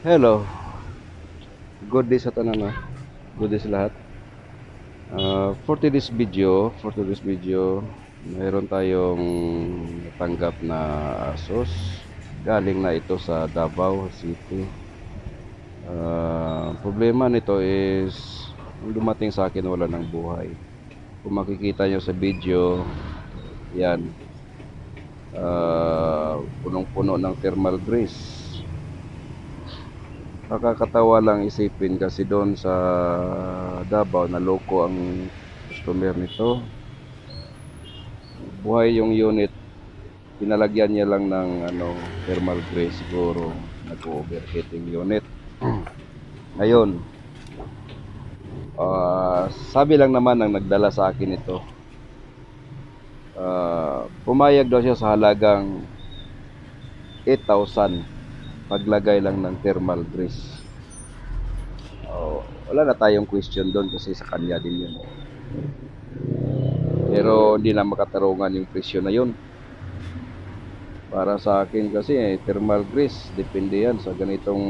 Hello, good day sa tanan na. Good day sa lahat. For today's video, mayroon tayong natanggap na ASUS. Galing na ito sa Davao City. Problema nito is, nung dumating sa akin wala ng buhay. Kung makikita nyo sa video, yan, punong-puno ng thermal grease. Nakakatawa lang isipin kasi doon sa Davao naloko ang customer nito. Buhay yung unit, pinalagyan niya lang ng thermal grease, siguro nag-overheating unit. Ngayon, sabi lang naman ng nagdala sa akin ito, pumayag daw siya sa halagang 8,000 paglagay lang ng thermal grease. Wala na tayong question doon kasi sa kanya din yun. Pero hindi na makatarungan yung presyo na yun. Para sa akin kasi thermal grease, depende yan sa ganitong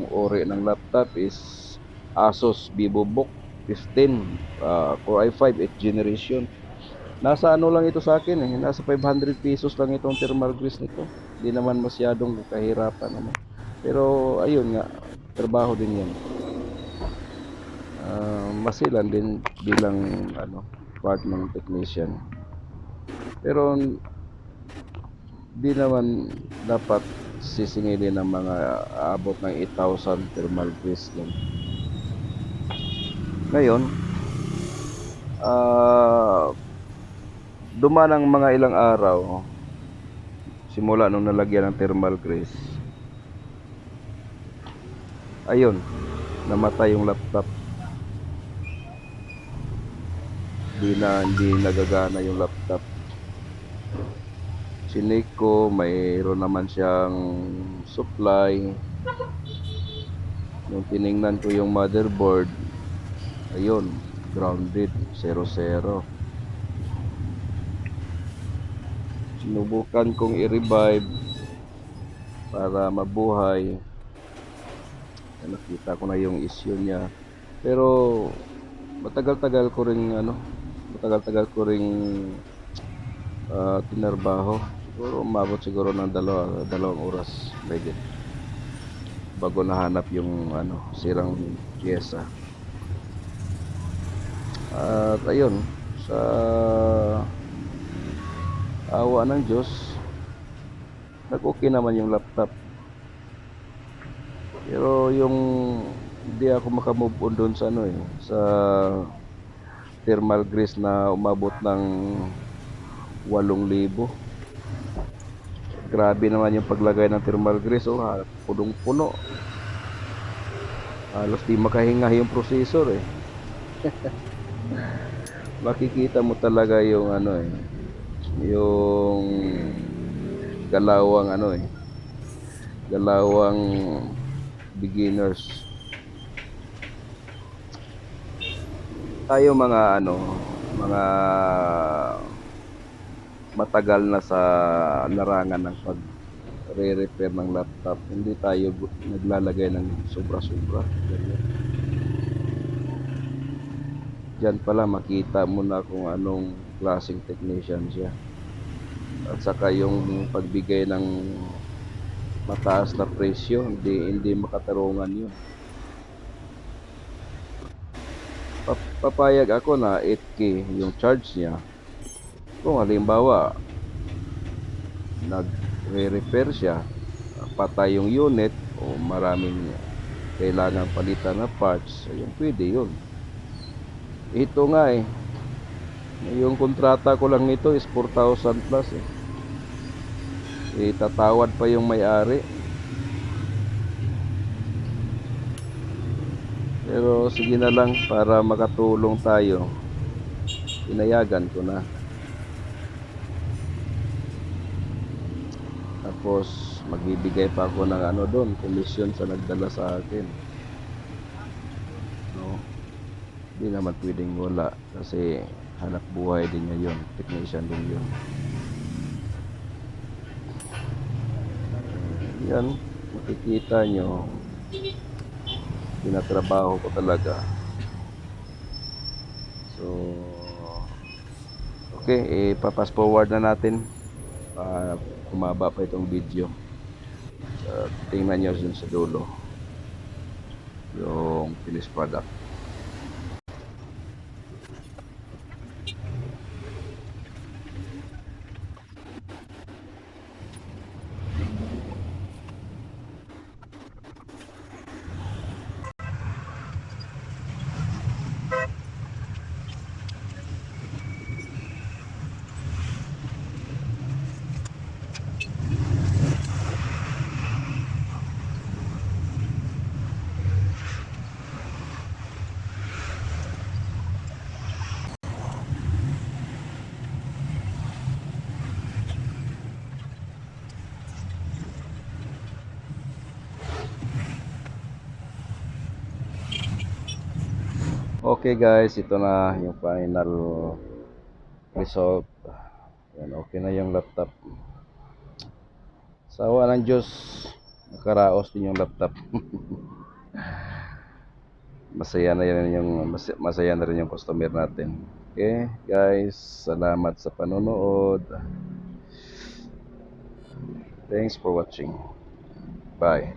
uri ng laptop is Asus VivoBook 15 Core i5 8th generation. Nasa ano lang ito sa akin nasa 500 pesos lang itong thermal grease nito. Hindi naman masyadong kahirapan naman. Pero ayun nga, trabaho din yan. Masilan din bilang part ng technician. Pero di naman dapat sisingilin ng mga abot ng 8,000 thermal grease lang. Ngayon, dumaan ng mga ilang araw simula nung nalagyan ng thermal grease. Ayun, namatay yung laptop. Hindi nagagana yung laptop. Chinik ko, mayroon naman siyang supply. Nung tiningnan ko yung motherboard, ayun, grounded, 0-0. Sinubukan kong i-revive para mabuhay. Nakita ko na yung issue niya. Pero matagal-tagal ko ring tinarbaho. Siguro umabot ng dalawang oras legit bago nahanap yung sirang pyesa. At ayun, sa awa ng Diyos, nag-okay naman yung laptop. Pero yung hindi ako makamove on doon sa sa thermal grease na umabot ng 8,000. Grabe naman yung paglagay ng thermal grease, punong-puno. Halos di makahinga yung processor Makikita mo talaga yung yung galawang beginners. Tayo mga mga matagal na sa larangan ng pag-re-repair ng laptop, hindi tayo naglalagay ng sobra-sobra. Diyan pala makita mo na kung anong klaseng technician siya. At saka yung pagbigay ng mataas na presyo, hindi makatarungan yun. Papayag ako na 8K yung charge niya. Kung halimbawa nagre-repair siya, patay yung unit o maraming kailangan palitan na parts, yung pwede yun. Ito nga yung kontrata ko lang nito is 4,000 plus tatawad pa yung may-ari. Pero sige na lang, para makatulong tayo, pinayagan ko na. Tapos magbibigay pa ako ng doon, komisyon sa nagdala sa akin. Hindi naman pwedeng wala kasi hanap buhay din niya yun, technician din yun. Yan, makikita nyo Tinatrabaho ko talaga. So, okay, ipa-fast forward na natin. Kumaba pa itong video. Tingnan nyo dun sa dulo yung finished product. Okay guys, ito na yung final result. Yan, okay na yung laptop. Sa awa ng Diyos, nakaraos din yung laptop. Masaya na rin yung customer natin. Okay guys, salamat sa panonood. Thanks for watching. Bye.